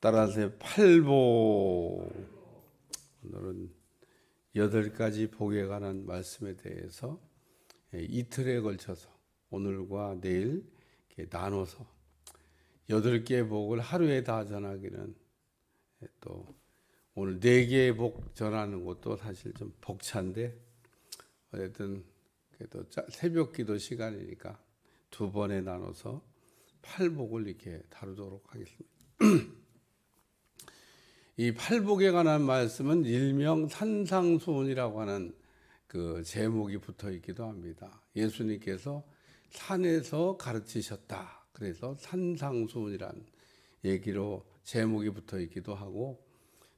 따라서 팔복. 오늘은 8가지 복에 관한 말씀에 대해서 이틀에 걸쳐서 오늘과 내일 이렇게 나눠서 8개의 복을 하루에 다 전하기는 또 오늘 4개의 복 전하는 것도 사실 좀 벅찬데 어쨌든 그래도 새벽 기도 시간이니까 2번에 나눠서 8복을 이렇게 다루도록 하겠습니다. 이 팔복에 관한 말씀은 일명 산상수훈이라고 하는 그 제목이 붙어 있기도 합니다. 예수님께서 산에서 가르치셨다. 그래서 산상수훈이란 얘기로 제목이 붙어 있기도 하고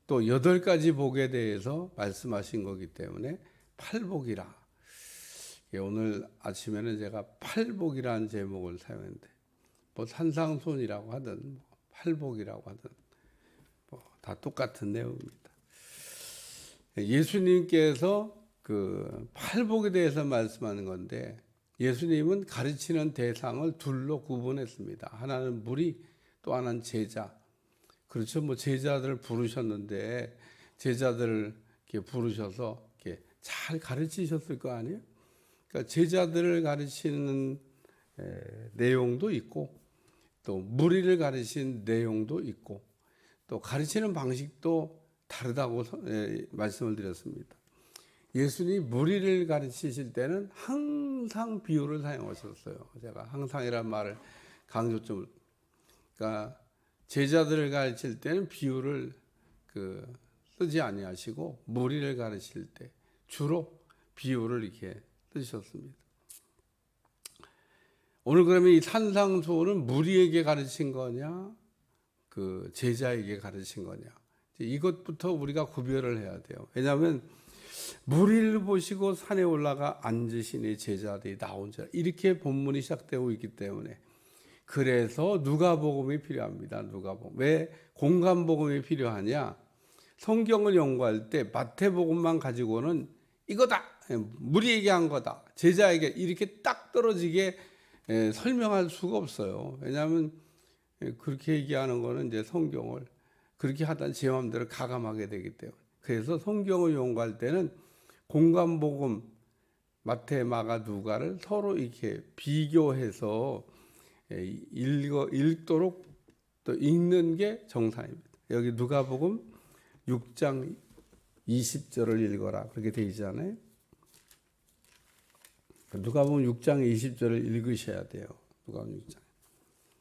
또 8가지 복에 대해서 말씀하신 거기 때문에 팔복이라. 오늘 아침에는 제가 팔복이라는 제목을 사용했는데 뭐 산상수훈이라고 하든 팔복이라고 하든 다 똑같은 내용입니다. 예수님께서 그 팔복에 대해서 말씀하는 건데 예수님은 가르치는 대상을 둘로 구분했습니다. 하나는 무리, 또 하나는 제자. 그렇죠. 뭐 제자들을 부르셨는데 제자들을 이렇게 부르셔서 이렇게 잘 가르치셨을 거 아니에요? 그러니까 제자들을 가르치는 내용도 있고 또 무리를 가르치는 내용도 있고 또 가르치는 방식도 다르다고 말씀을 드렸습니다. 예수님이 무리를 가르치실 때는 항상 비유를 사용하셨어요. 제가 항상이란 말을 강조 좀. 그러니까 제자들을 가르칠 때는 비유를 쓰지 아니하시고 무리를 가르칠 때 주로 비유를 이렇게 쓰셨습니다. 오늘 그러면 이 산상수훈은 무리에게 가르친 거냐? 그 제자에게 가르친 거냐. 이것부터 우리가 구별을 해야 돼요. 왜냐하면 무리를 보시고 산에 올라가 앉으시니 제자들이 나온지라 이렇게 본문이 시작되고 있기 때문에 그래서 누가복음이 필요합니다. 누가복음. 왜 공간복음이 필요하냐? 성경을 연구할 때 마태복음만 가지고는 이거다. 무리에게 한 거다. 제자에게 이렇게 딱 떨어지게 설명할 수가 없어요. 왜냐하면 그렇게 얘기하는 거는 이제 성경을 그렇게 하다 제 마음대로 가감하게 되기 때문에. 그래서 성경을 연구할 때는 공간복음, 마태, 마가, 누가를 서로 이렇게 비교해서 읽도록 또 읽는 게 정상입니다. 여기 누가복음 6장 20절을 읽어라. 그렇게 되어 있잖아요. 누가복음 6장 20절을 읽으셔야 돼요. 누가복음 6장.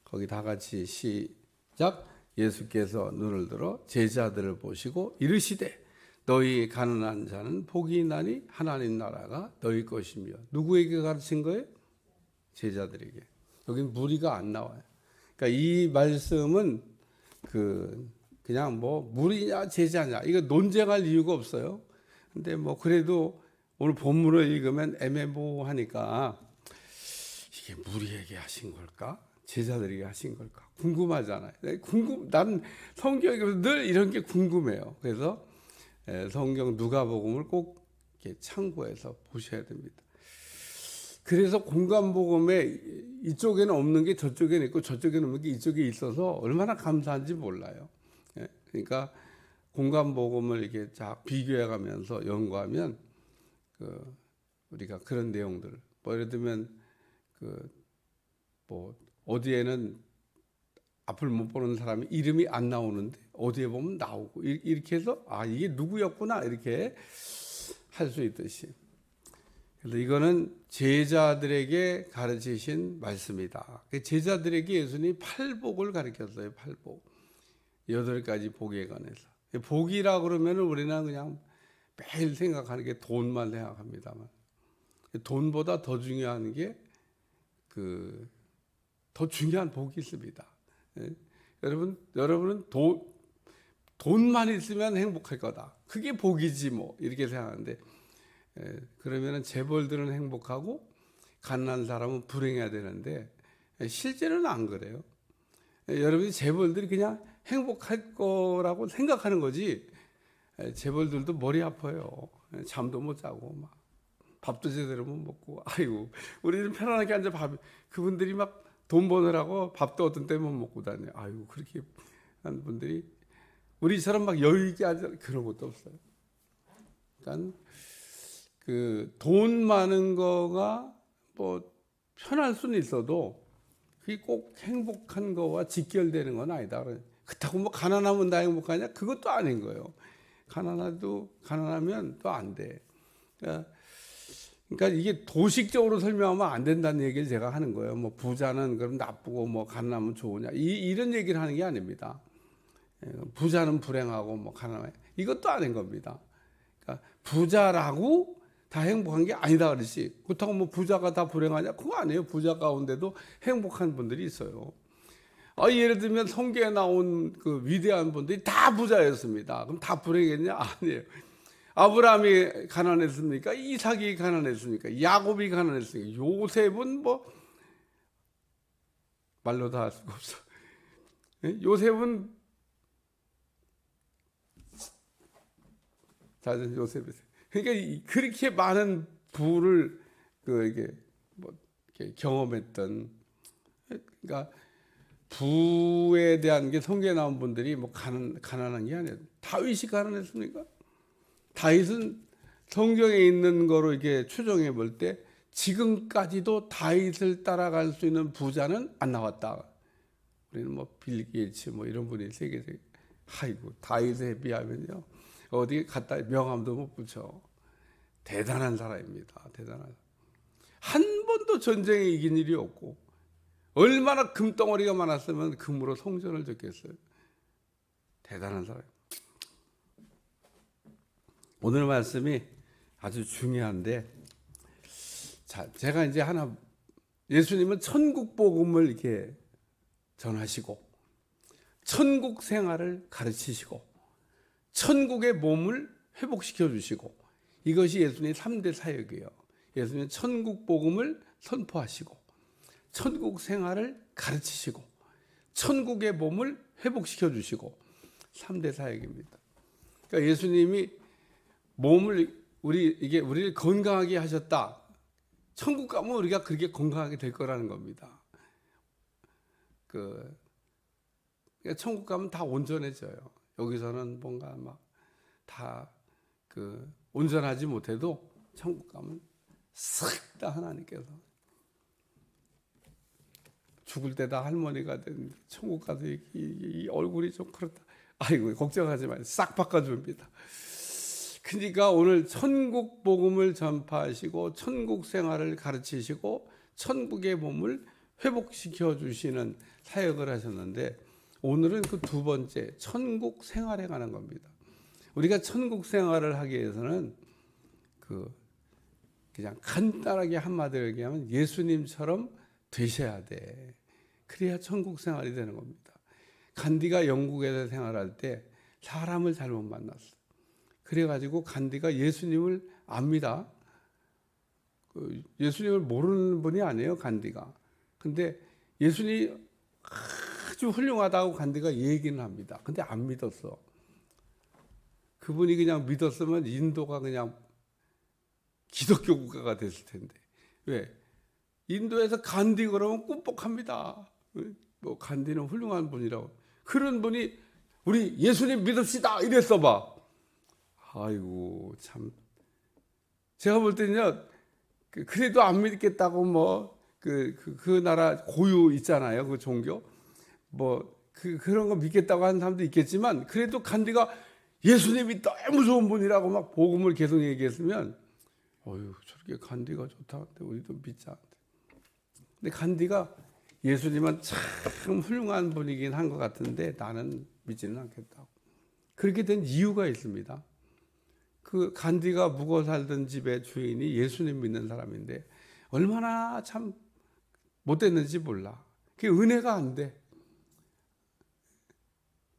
거기 다 같이 시작. 예수께서 눈을 들어 제자들을 보시고 이르시되 너희 가난한 자는 복이 있나니 하나님 나라가 너희 것이며. 누구에게 가르친 거예요? 제자들에게. 여긴 무리가 안 나와요. 그러니까 이 말씀은 그냥 뭐 무리냐 제자냐 이거 논쟁할 이유가 없어요. 근데 뭐 그래도 오늘 본문을 읽으면 애매모호하니까 이게 무리에게 하신 걸까? 제자들에게 하신 걸까? 궁금하잖아요. 난 성경에서 늘 이런 게 궁금해요. 그래서 성경 누가복음을 꼭 이렇게 참고해서 보셔야 됩니다. 그래서 공간복음에 이쪽에는 없는 게 저쪽에는 있고 저쪽에는 없는 게 이쪽에 있어서 얼마나 감사한지 몰라요. 그러니까 공간복음을 이렇게 쫙 비교해가면서 연구하면 우리가 그런 내용들, 뭐 예를 들면 뭐 어디에는 앞을 못 보는 사람이 이름이 안 나오는데 어디에 보면 나오고 이렇게 해서 이게 누구였구나 이렇게 할 수 있듯이. 그래서 이거는 제자들에게 가르치신 말씀이다. 제자들에게 예수님이 팔복을 가르쳤어요. 팔복. 8가지 복에 관해서. 복이라 그러면 우리는 그냥 매일 생각하는 게 돈만 생각합니다만 돈보다 더 중요한 게 더 중요한 복이 있습니다. 여러분은 돈만 있으면 행복할 거다. 그게 복이지 뭐 이렇게 생각하는데 그러면은 재벌들은 행복하고 가난한 사람은 불행해야 되는데 실제로는 안 그래요. 여러분이 재벌들이 그냥 행복할 거라고 생각하는 거지. 재벌들도 머리 아파요. 잠도 못 자고 막 밥도 제대로 못 먹고. 아이고 우리는 편안하게 앉아 그분들이 막 돈 버느라고 밥도 어떤 때 못 먹고 다녀요. 아이고 그렇게 한 분들이 우리처럼 막 여유 있게 하지 그런 것도 없어요. 그러니까 그 돈 많은 거가 뭐 편할 수는 있어도 그게 꼭 행복한 거와 직결되는 건 아니다. 그렇다고 뭐 가난하면 나 행복하냐? 그것도 아닌 거예요. 가난하면 또 안 돼. 그러니까 이게 도식적으로 설명하면 안 된다는 얘기를 제가 하는 거예요. 뭐 부자는 그럼 나쁘고 뭐 가난하면 좋으냐? 이런 얘기를 하는 게 아닙니다. 부자는 불행하고 뭐 가난해. 이것도 아닌 겁니다. 그러니까 부자라고 다 행복한 게 아니다 그러지. 그렇다고 뭐 부자가 다 불행하냐? 그거 아니에요. 부자 가운데도 행복한 분들이 있어요. 예를 들면 성경에 나온 그 위대한 분들이 다 부자였습니다. 그럼 다 불행했냐? 아니에요. 아브라함이 가난했습니까? 이삭이 가난했습니까? 야곱이 가난했습니까? 요셉은 뭐 말로 다 할 수가 없어. 요셉은 자전 요셉이 그러니까 그렇게 많은 부를 이게 뭐 이렇게 경험했던 그러니까 부에 대한 게 성경에 나온 분들이 뭐 가난한 게 아니에요. 다윗이 가난했습니까? 다윗은 성경에 있는 거로 이렇게 추정해 볼 때 지금까지도 다윗을 따라갈 수 있는 부자는 안 나왔다. 우리는 뭐 빌 게이츠 뭐 이런 분이 세계적인 아이고 다윗에 비하면요 어디 갖다 명함도 못 붙여. 대단한 사람입니다. 대단한. 한 번도 전쟁에 이긴 일이 없고 얼마나 금덩어리가 많았으면 금으로 성전을 짓겠어요. 대단한 사람. 오늘 말씀이 아주 중요한데, 자, 제가 이제 하나, 예수님은 천국 복음을 이렇게 전하시고, 천국 생활을 가르치시고, 천국의 몸을 회복시켜 주시고, 이것이 예수님의 3대 사역이에요. 예수님은 천국 복음을 선포하시고, 천국 생활을 가르치시고, 천국의 몸을 회복시켜 주시고, 3대 사역입니다. 그러니까 예수님이 몸을 우리를 건강하게 하셨다. 천국 가면 우리가 그렇게 건강하게 될 거라는 겁니다. 그러니까 천국 가면 다 온전해져요. 여기서는 뭔가 막 다 온전하지 못해도 천국 가면 싹 다 하나님께서 죽을 때 다 할머니가 된 천국 가서 이 얼굴이 좀 그렇다. 아이고 걱정하지 마세요. 싹 바꿔줍니다. 그러니까 오늘 천국 복음을 전파하시고 천국 생활을 가르치시고 천국의 몸을 회복시켜 주시는 사역을 하셨는데 오늘은 그 두 번째 천국 생활에 관한 겁니다. 우리가 천국 생활을 하기 위해서는 그냥 간단하게 한마디로 얘기하면 예수님처럼 되셔야 돼. 그래야 천국 생활이 되는 겁니다. 간디가 영국에서 생활할 때 사람을 잘못 만났어요. 그래가지고 간디가 예수님을 압니다. 예수님을 모르는 분이 아니에요, 간디가. 근데 예수님이 아주 훌륭하다고 간디가 얘기는 합니다. 근데 안 믿었어. 그분이 그냥 믿었으면 인도가 그냥 기독교 국가가 됐을 텐데. 왜? 인도에서 간디 그러면 꿈뻑합니다. 뭐 간디는 훌륭한 분이라고. 그런 분이 우리 예수님 믿읍시다 이랬어 봐. 아이고 참 제가 볼 때는요 그래도 안 믿겠다고 뭐 그 나라 고유 있잖아요 그 종교 뭐 그런 거 믿겠다고 하는 사람도 있겠지만 그래도 간디가 예수님이 너무 좋은 분이라고 막 복음을 계속 얘기했으면 어휴 저렇게 간디가 좋다는데 우리도 믿자. 근데 간디가 예수님은 참 훌륭한 분이긴 한 것 같은데 나는 믿지는 않겠다고. 그렇게 된 이유가 있습니다. 그 간디가 묵어 살던 집의 주인이 예수님 믿는 사람인데 얼마나 참 못됐는지 몰라. 그게 은혜가 안 돼.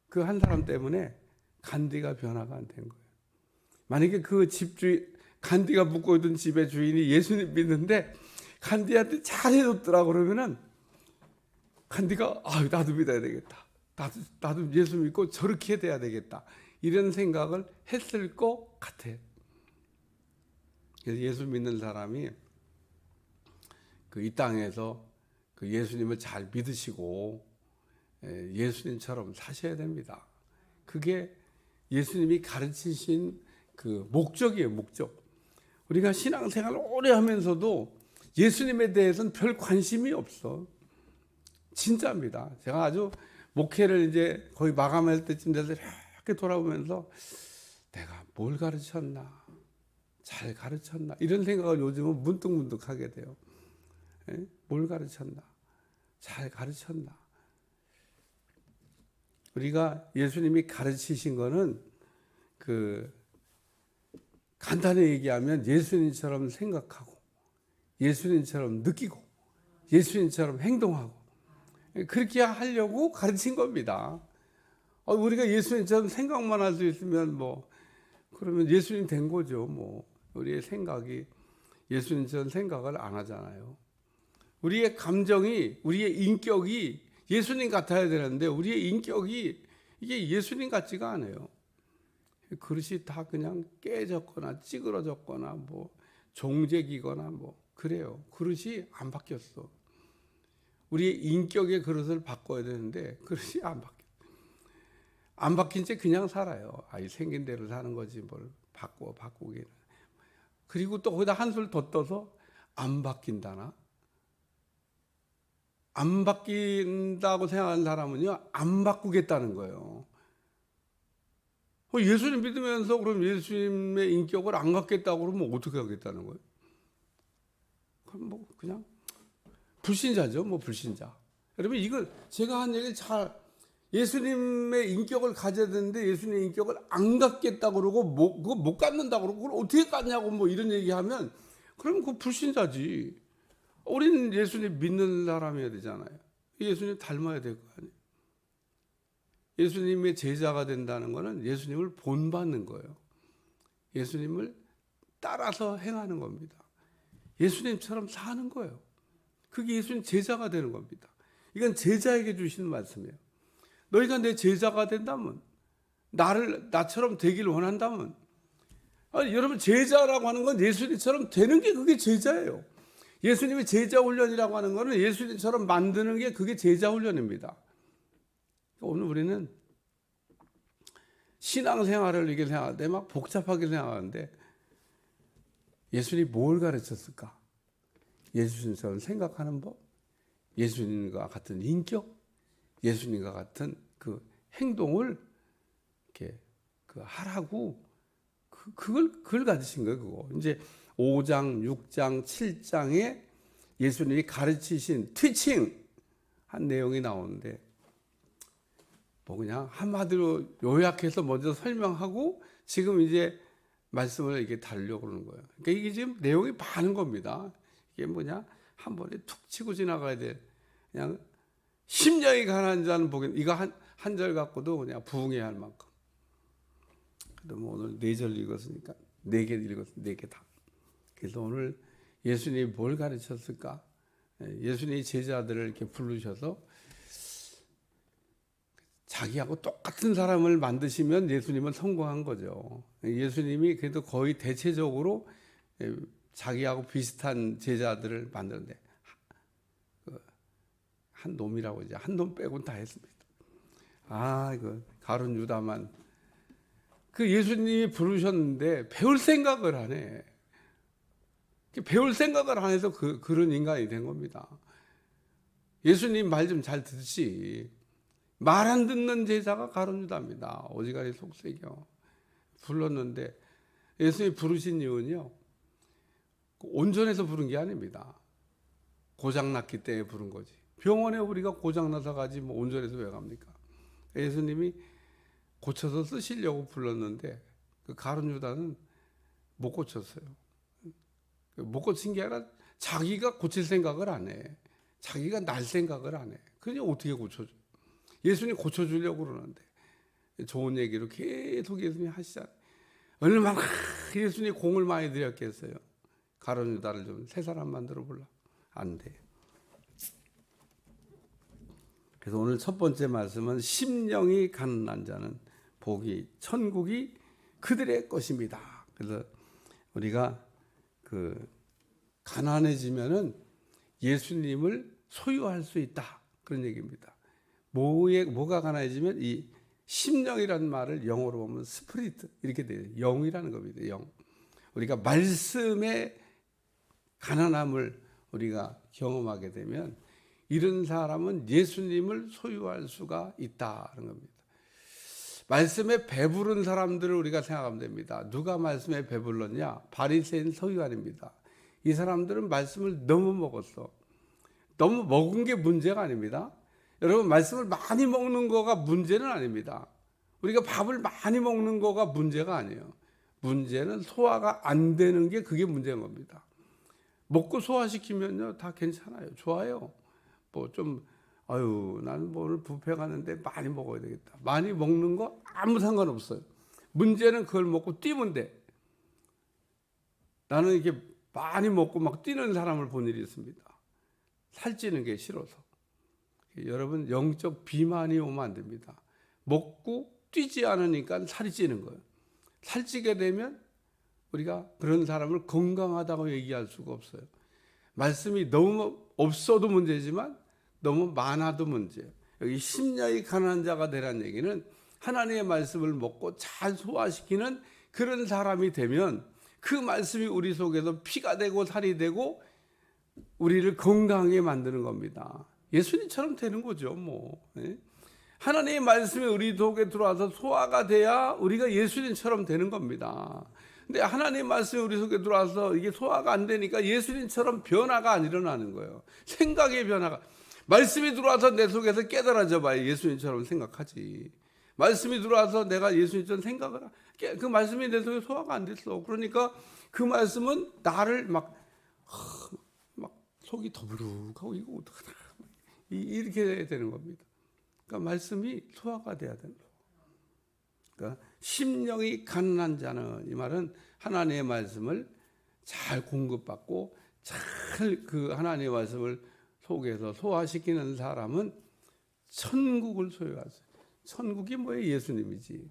그 한 사람 때문에 간디가 변화가 안 된 거예요. 만약에 그 집주인 간디가 묵고 있던 집의 주인이 예수님 믿는데 간디한테 잘해줬더라 그러면은 간디가 나도 믿어야 되겠다. 나도 예수 믿고 저렇게 돼야 되겠다. 이런 생각을 했을 것 같아. 그래서 예수 믿는 사람이 이 땅에서 그 예수님을 잘 믿으시고 예수님처럼 사셔야 됩니다. 그게 예수님이 가르치신 그 목적이에요, 목적. 우리가 신앙생활을 오래 하면서도 예수님에 대해서는 별 관심이 없어. 진짜입니다. 제가 아주 목회를 이제 거의 마감할 때쯤 돼서 이렇게 돌아보면서 내가 뭘 가르쳤나, 잘 가르쳤나 이런 생각을 요즘은 문득문득 하게 돼요. 뭘 가르쳤나, 잘 가르쳤나. 우리가 예수님이 가르치신 거는 간단히 얘기하면 예수님처럼 생각하고 예수님처럼 느끼고 예수님처럼 행동하고 그렇게 하려고 가르친 겁니다. 우리가 예수님처럼 생각만 할 수 있으면 그러면 예수님 된 거죠. 우리의 생각이 예수님처럼 생각을 안 하잖아요. 우리의 감정이, 우리의 인격이 예수님 같아야 되는데 우리의 인격이 이게 예수님 같지가 않아요. 그릇이 다 그냥 깨졌거나 찌그러졌거나 종재기거나 그래요. 그릇이 안 바뀌었어. 우리의 인격의 그릇을 바꿔야 되는데 그릇이 안 바뀐 채 그냥 살아요. 생긴 대로 사는 거지 뭘 바꾸기는. 그리고 또 거기다 한술 더 떠서 안 바뀐다나? 안 바뀐다고 생각하는 사람은요, 안 바꾸겠다는 거예요. 예수님 믿으면서 그럼 예수님의 인격을 안 갖겠다고 그러면 어떻게 하겠다는 거예요? 그럼 그냥 불신자죠, 불신자. 여러분, 이걸 제가 한 얘기 예수님의 인격을 가져야 되는데 예수님의 인격을 안 갖겠다고 그러고 그거 못 갖는다고 그러고 그걸 어떻게 갖냐고 이런 얘기하면 그럼 그거 불신자지. 우리는 예수님 믿는 사람이어야 되잖아요. 예수님 닮아야 될 거 아니에요. 예수님의 제자가 된다는 것은 예수님을 본받는 거예요. 예수님을 따라서 행하는 겁니다. 예수님처럼 사는 거예요. 그게 예수님 제자가 되는 겁니다. 이건 제자에게 주시는 말씀이에요. 너희가 내 제자가 된다면, 나처럼 되기를 원한다면, 여러분 제자라고 하는 건 예수님처럼 되는 게 그게 제자예요. 예수님의 제자 훈련이라고 하는 것은 예수님처럼 만드는 게 그게 제자 훈련입니다. 오늘 우리는 신앙생활을 이렇게 생각할 때 막 복잡하게 생각하는데 예수님이 뭘 가르쳤을까? 예수님처럼 생각하는 법, 예수님과 같은 인격, 예수님과 같은 그 행동을 이렇게 하라고 그걸 가르친 거예요. 그거 이제 5장, 6장, 7장에 예수님이 가르치신 티칭 한 내용이 나오는데 그냥 한마디로 요약해서 먼저 설명하고 지금 이제 말씀을 이렇게 다루려고 그러는 거예요. 그러니까 이게 지금 내용이 많은 겁니다. 이게 한 번에 툭 치고 지나가야 돼. 그냥 심령이 가난한 자는 복이 이거 한 절 갖고도 그냥 부흥해야 할 만큼. 그래도 오늘 4절 읽었으니까 4개 읽었으니까 4개 다. 그래서 오늘 예수님이 뭘 가르쳤을까? 예수님이 제자들을 이렇게 부르셔서 자기하고 똑같은 사람을 만드시면 예수님은 성공한 거죠. 예수님이 그래도 거의 대체적으로 자기하고 비슷한 제자들을 만드는데 한 놈이라고 이제 한 놈 빼고는 다 했습니다. 이거 가룟 유다만 그 예수님이 부르셨는데 배울 생각을 안 해. 배울 생각을 안 해서 그런 인간이 된 겁니다. 예수님 말 좀 잘 듣지. 말 안 듣는 제자가 가룟 유다입니다. 어지간히 속색여. 불렀는데 예수님이 부르신 이유는요. 온전해서 부른 게 아닙니다. 고장났기 때문에 부른 거지. 병원에 우리가 고장나서 가지 온전해서 왜 갑니까? 예수님이 고쳐서 쓰시려고 불렀는데 그 가룟 유다는 못 고쳤어요. 못 고친 게 아니라 자기가 고칠 생각을 안 해. 자기가 날 생각을 안 해. 그냥 어떻게 고쳐줘? 예수님 고쳐주려고 그러는데 좋은 얘기로 계속 예수님이 하시잖아요. 얼마나 예수님이 공을 많이 들였겠어요. 가룟 유다를 좀 새 사람 만들어 볼라. 안 돼. 그래서 오늘 첫 번째 말씀은 심령이 가난한 자는 천국이 그들의 것입니다. 그래서 우리가 가난해지면은 예수님을 소유할 수 있다. 그런 얘기입니다. 뭐가 가난해지면 이 심령이라는 말을 영어로 보면 스피리트 이렇게 돼요. 영이라는 겁니다. 영. 우리가 말씀의 가난함을 우리가 경험하게 되면 이런 사람은 예수님을 소유할 수가 있다는 겁니다. 말씀에 배부른 사람들을 우리가 생각하면 됩니다. 누가 말씀에 배불렀냐? 바리새인 서기관입니다. 이 사람들은 말씀을 너무 먹었어. 너무 먹은 게 문제가 아닙니다. 여러분, 말씀을 많이 먹는 거가 문제는 아닙니다. 우리가 밥을 많이 먹는 거가 문제가 아니에요. 문제는 소화가 안 되는 게 그게 문제인 겁니다. 먹고 소화시키면요 다 괜찮아요. 좋아요. 뭐 좀 나는 뭐 오늘 뷔페 가는데 많이 먹어야 되겠다. 많이 먹는 거 아무 상관없어요. 문제는 그걸 먹고 뛰면 돼. 나는 이렇게 많이 먹고 막 뛰는 사람을 본 일이 있습니다. 살찌는 게 싫어서. 여러분, 영적 비만이 오면 안 됩니다. 먹고 뛰지 않으니까 살이 찌는 거예요. 살찌게 되면 우리가 그런 사람을 건강하다고 얘기할 수가 없어요. 말씀이 너무 없어도 문제지만 너무 많아도 문제예요. 여기 심령이 가난한 자가 되라는 얘기는 하나님의 말씀을 먹고 잘 소화시키는 그런 사람이 되면 그 말씀이 우리 속에서 피가 되고 살이 되고 우리를 건강하게 만드는 겁니다. 예수님처럼 되는 거죠. 하나님의 말씀이 우리 속에 들어와서 소화가 돼야 우리가 예수님처럼 되는 겁니다. 근데 하나님의 말씀이 우리 속에 들어와서 이게 소화가 안 되니까 예수님처럼 변화가 안 일어나는 거예요. 생각의 변화가. 말씀이 들어와서 내 속에서 깨달아져 봐야 예수님처럼 생각하지. 말씀이 들어와서 내가 예수님처럼 생각을 그 말씀이 내 속에 소화가 안 됐어. 그러니까 그 말씀은 나를 막 속이 더부룩하고 이거 어떡하나 이렇게 되는 겁니다. 그러니까 말씀이 소화가 돼야 된다. 그러니까 심령이 가난한 자는, 이 말은 하나님의 말씀을 잘 공급받고 잘 그 하나님의 말씀을 속에서 소화시키는 사람은 천국을 소유하세요. 천국이 뭐예요? 예수님이지.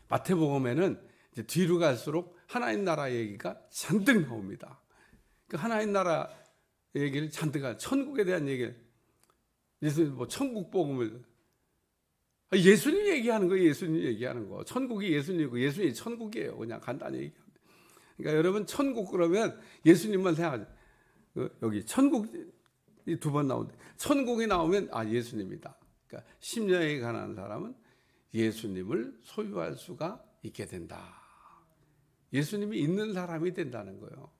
마태복음에는 이제 뒤로 갈수록 하나님 나라 얘기가 잔뜩 나옵니다. 그 하나님 나라 얘기를 잔뜩 하죠. 천국에 대한 얘기를. 예수님 뭐 천국 복음을 예수님 얘기하는 거예요. 예수님 얘기하는 거. 천국이 예수님이고 예수님이 천국이에요. 그냥 간단히 얘기합니다. 그러니까 여러분, 천국 그러면 예수님만 생각하죠. 여기 천국이 두 번 나오는데 천국이 나오면 예수님이다. 그러니까 심령이 가난한 사람은 예수님을 소유할 수가 있게 된다. 예수님이 있는 사람이 된다는 거예요.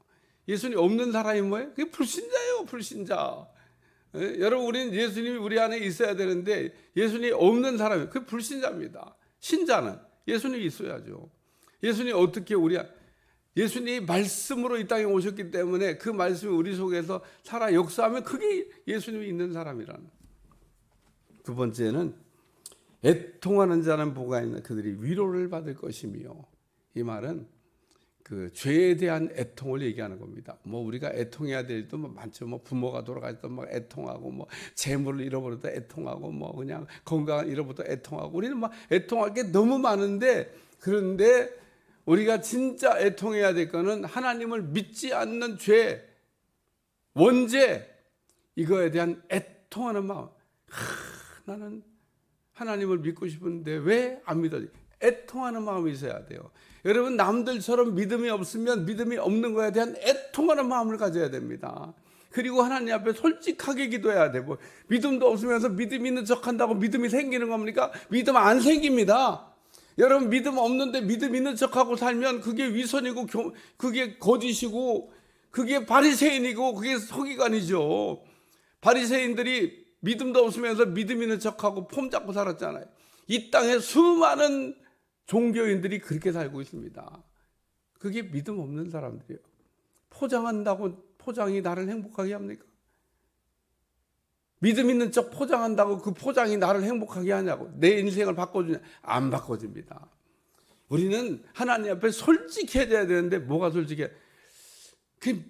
예수님 없는 사람이 뭐예요? 그게 불신자예요. 불신자. 여러분, 우리는 예수님이 우리 안에 있어야 되는데 예수님이 없는 사람이 그게 불신자입니다. 신자는 예수님이 있어야죠. 예수님이 어떻게 예수님이 말씀으로 이 땅에 오셨기 때문에 그 말씀이 우리 속에서 살아 역사하면 그게 예수님이 있는 사람이라는. 두 번째는 애통하는 자는 복이 있는 그들이 위로를 받을 것이며, 이 말은 그 죄에 대한 애통을 얘기하는 겁니다. 우리가 애통해야 될 일도 많죠. 부모가 돌아갈 때 애통하고, 재물을 잃어버려도 애통하고, 그냥 건강을 잃어버려도 애통하고, 우리는 애통할 게 너무 많은데, 그런데 우리가 진짜 애통해야 될 거는 하나님을 믿지 않는 죄, 원죄, 이거에 대한 애통하는 마음. 나는 하나님을 믿고 싶은데 왜 안 믿어지? 애통하는 마음이 있어야 돼요. 여러분, 남들처럼 믿음이 없으면 믿음이 없는 거에 대한 애통하는 마음을 가져야 됩니다. 그리고 하나님 앞에 솔직하게 기도해야 되고, 믿음도 없으면서 믿음 있는 척한다고 믿음이 생기는 겁니까? 믿음 안 생깁니다. 여러분, 믿음 없는데 믿음 있는 척하고 살면 그게 위선이고 그게 거짓이고 그게 바리새인이고 그게 서기관이죠. 바리새인들이 믿음도 없으면서 믿음 있는 척하고 폼 잡고 살았잖아요. 이 땅에 수많은 종교인들이 그렇게 살고 있습니다. 그게 믿음 없는 사람들이에요. 포장한다고 포장이 나를 행복하게 합니까? 믿음 있는 척 포장한다고 그 포장이 나를 행복하게 하냐고, 내 인생을 바꿔주냐? 안 바꿔줍니다. 우리는 하나님 앞에 솔직해져야 되는데 뭐가 솔직해? 그러니까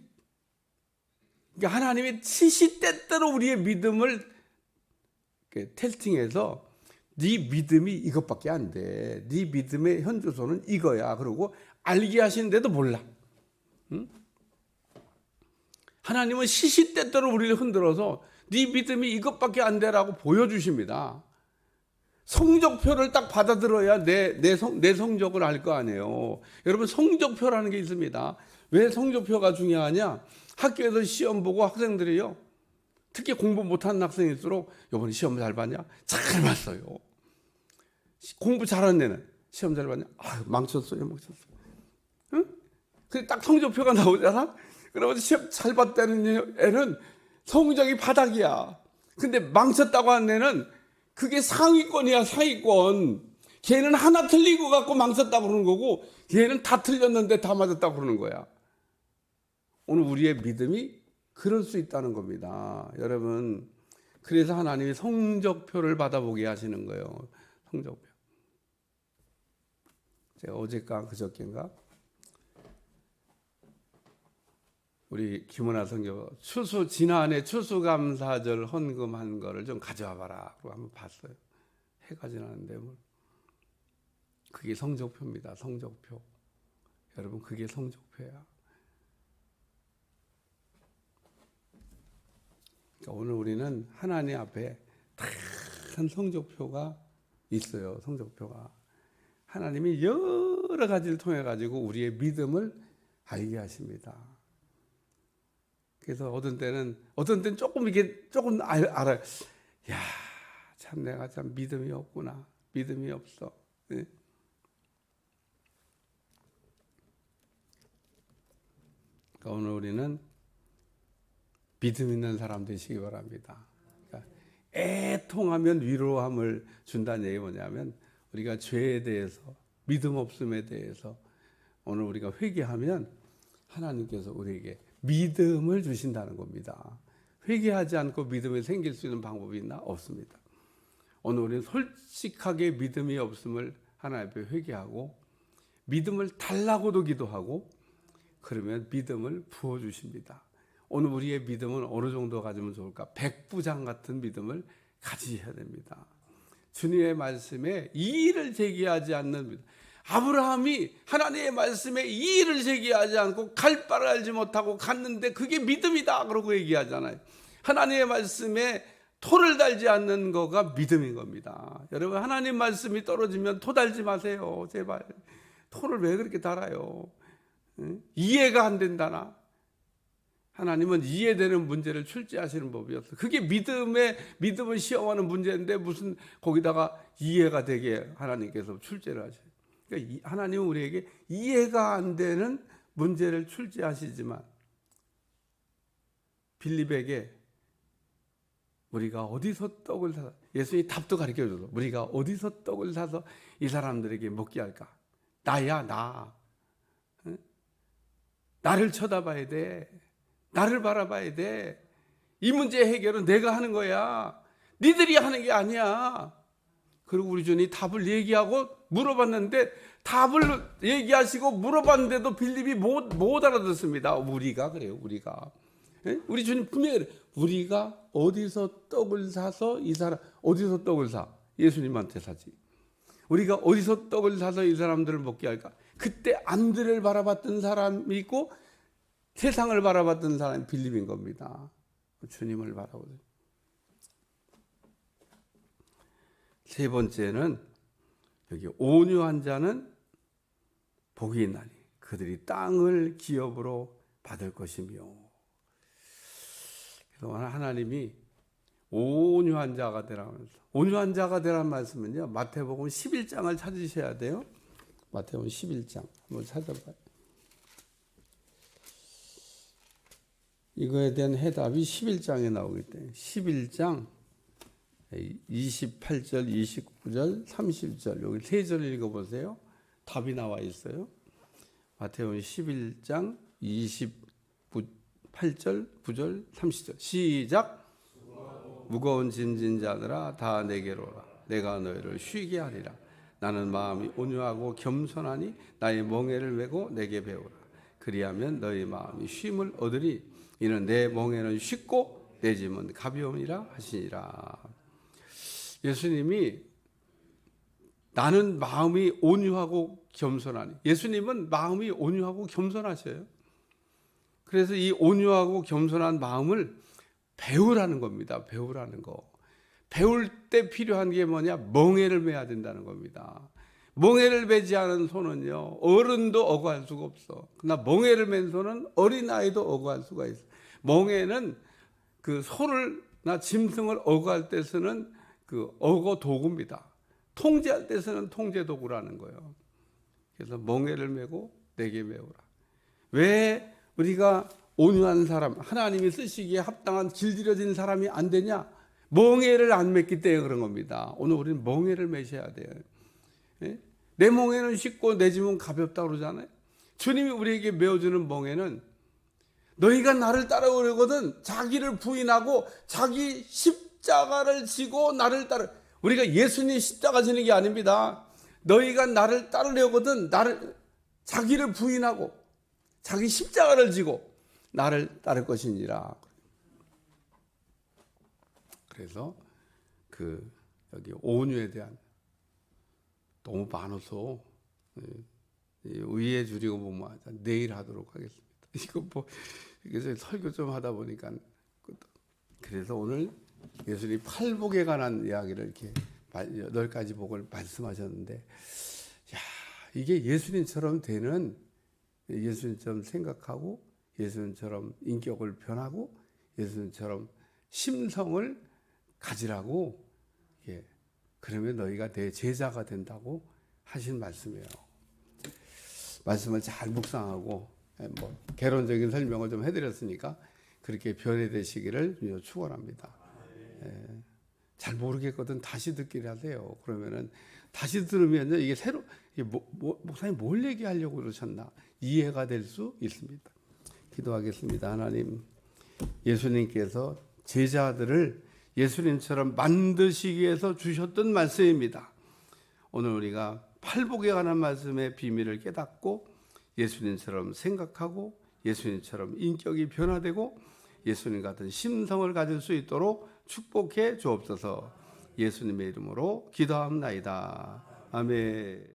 하나님이 시시때때로 우리의 믿음을 테스팅해서 네 믿음이 이것밖에 안 돼. 네 믿음의 현주소는 이거야. 그러고 알게 하시는데도 몰라. 응? 하나님은 시시때때로 우리를 흔들어서 네 믿음이 이것밖에 안 되라고 보여주십니다. 성적표를 딱 받아들어야 내 성적을 알 거 아니에요. 여러분, 성적표라는 게 있습니다. 왜 성적표가 중요하냐? 학교에서 시험 보고 학생들이요, 특히 공부 못하는 학생일수록 이번에 시험 잘 봤냐? 잘 봤어요. 공부 잘하는 애는 시험 잘 봤냐? 망쳤어요. 응? 근데 딱 성적표가 나오잖아? 그러면 시험 잘 봤다는 애는 성적이 바닥이야. 근데 망쳤다고 하는 애는 그게 상위권이야, 상위권. 걔는 하나 틀리고 갖고 망쳤다고 그러는 거고, 걔는 다 틀렸는데 다 맞았다고 그러는 거야. 오늘 우리의 믿음이 그럴 수 있다는 겁니다. 여러분, 그래서 하나님이 성적표를 받아보게 하시는 거예요. 성적표. 제가 어제가 그저께인가 우리 김은아 선교 지난해 추수감사절 헌금한 거를 좀 가져와 봐라 그러고 한번 봤어요. 해가 지났는데 뭐 그게 성적표입니다. 성적표. 여러분, 그게 성적표야. 그러니까 오늘 우리는 하나님 앞에 큰 성적표가 있어요. 성적표가. 하나님이 여러 가지를 통해 가지고 우리의 믿음을 알게 하십니다. 그래서 어떤 때는 조금 알아요. 야, 참 내가 참 믿음이 없구나. 믿음이 없어. 네? 그러니까 오늘 우리는 믿음 있는 사람 되시기 바랍니다. 그러니까 애통하면 위로함을 준다는 얘기 뭐냐면, 우리가 죄에 대해서, 믿음 없음에 대해서 오늘 우리가 회개하면 하나님께서 우리에게 믿음을 주신다는 겁니다. 회개하지 않고 믿음이 생길 수 있는 방법이 있나? 없습니다. 오늘 우리는 솔직하게 믿음이 없음을 하나님 앞에 회개하고 믿음을 달라고도 기도하고, 그러면 믿음을 부어주십니다. 오늘 우리의 믿음은 어느 정도 가지면 좋을까? 백부장 같은 믿음을 가지셔야 됩니다. 주님의 말씀에 이의를 제기하지 않는 믿음. 아브라함이 하나님의 말씀에 이의를 제기하지 않고 갈 바를 알지 못하고 갔는데 그게 믿음이다 그러고 얘기하잖아요. 하나님의 말씀에 토를 달지 않는 거가 믿음인 겁니다. 여러분, 하나님 말씀이 떨어지면 토 달지 마세요. 제발. 토를 왜 그렇게 달아요? 이해가 안 된다나? 하나님은 이해되는 문제를 출제하시는 법이었어요. 그게 믿음을 시험하는 문제인데 무슨 거기다가 이해가 되게 하나님께서 출제를 하셔요. 그러니까 하나님은 우리에게 이해가 안 되는 문제를 출제하시지만, 빌립에게 우리가 어디서 떡을 사서, 예수님이 답도 가르쳐줘서 우리가 어디서 떡을 사서 이 사람들에게 먹게 할까? 나야, 나. 나를 쳐다봐야 돼. 나를 바라봐야 돼. 이 문제 해결은 내가 하는 거야. 니들이 하는 게 아니야. 그리고 우리 주님이 답을 얘기하고 물어봤는데, 답을 얘기하시고 물어봤는데도 빌립이 못 알아듣습니다. 우리가 그래요. 우리가. 우리 주님 분명히 그래요. 우리가 어디서 떡을 사서 이 사람, 어디서 떡을 사? 예수님한테 사지. 우리가 어디서 떡을 사서 이 사람들을 먹게 할까? 그때 안드레를 바라봤던 사람이 있고 세상을 바라봤던 사람이 빌립인 겁니다. 주님을 바라보세요. 세 번째는 여기 온유한 자는 복이 있나니 그들이 땅을 기업으로 받을 것이며. 그래서 하나님이 온유한 자가 되라면서, 온유한 자가 되라는 말씀은요, 마태복음 11장을 찾으셔야 돼요. 마태복음 11장 한번 찾아봐요. 이거에 대한 해답이 11장에 나오기 때문에 11장 28절, 29절, 30절 여기 세 절 읽어보세요. 답이 나와 있어요. 마태복음 11장 28절, 9절, 30절 시작. 무거운 짐진 자들아 다 내게로 오라. 내가 너희를 쉬게 하리라. 나는 마음이 온유하고 겸손하니 나의 멍에를 메고 내게 배우라. 그리하면 너희 마음이 쉼을 얻으리. 이는 내 멍에는 쉽고 내 짐은 가벼우니라 하시니라. 예수님이 나는 마음이 온유하고 겸손하니, 예수님은 마음이 온유하고 겸손하셔요. 그래서 이 온유하고 겸손한 마음을 배우라는 겁니다. 배우라는 거. 배울 때 필요한 게 뭐냐? 멍에를 매야 된다는 겁니다. 멍에를 매지 않은 소는요, 어른도 어거할 수가 없어. 그러나 멍에를 맨 소는 어린아이도 어거할 수가 있어. 멍에는 그 소나 짐승을 어거할 때 쓰는 그 어거 도구입니다. 통제할 때 쓰는 통제 도구라는 거예요. 그래서 멍에를 메고 내게 메우라. 왜 우리가 온유한 사람, 하나님이 쓰시기에 합당한 길들여진 사람이 안 되냐? 멍에를 안 맸기 때문에 그런 겁니다. 오늘 우리는 멍에를 매셔야 돼요. 예? 내 멍에는 쉽고 내 짐은 가볍다고 그러잖아요. 주님이 우리에게 메어주는 멍에는 너희가 나를 따라오려거든 자기를 부인하고 자기 십자가를 지고 나를 따르. 우리가 예수님 십자가 지는 게 아닙니다. 너희가 나를 따르려거든 자기를 부인하고 자기 십자가를 지고 나를 따를 것이니라. 그래서 여기 온유에 대한 너무 많아서 의에 줄이고 보면 내일 하도록 하겠습니다. 이거 설교 좀 하다 보니까 그래서 오늘 예수님이 팔복에 관한 이야기를 이렇게 8가지 복을 말씀하셨는데, 야, 이게 예수님처럼 되는, 예수님처럼 생각하고 예수님처럼 인격을 변하고 예수님처럼 심성을 가지라고, 그러면 너희가 내 제자가 된다고 하신 말씀이에요. 말씀을 잘 묵상하고 개론적인 설명을 좀 해드렸으니까 그렇게 변해되시기를 축원합니다. 잘 모르겠거든 다시 듣기를 하세요. 그러면은 다시 들으면요, 이게 새로 목사님 뭘 얘기하려고 그러셨나 이해가 될 수 있습니다. 기도하겠습니다. 하나님, 예수님께서 제자들을 예수님처럼 만드시기 위해서 주셨던 말씀입니다. 오늘 우리가 팔복에 관한 말씀의 비밀을 깨닫고 예수님처럼 생각하고 예수님처럼 인격이 변화되고 예수님 같은 심성을 가질 수 있도록 축복해 주옵소서. 예수님의 이름으로 기도합나이다. 아멘.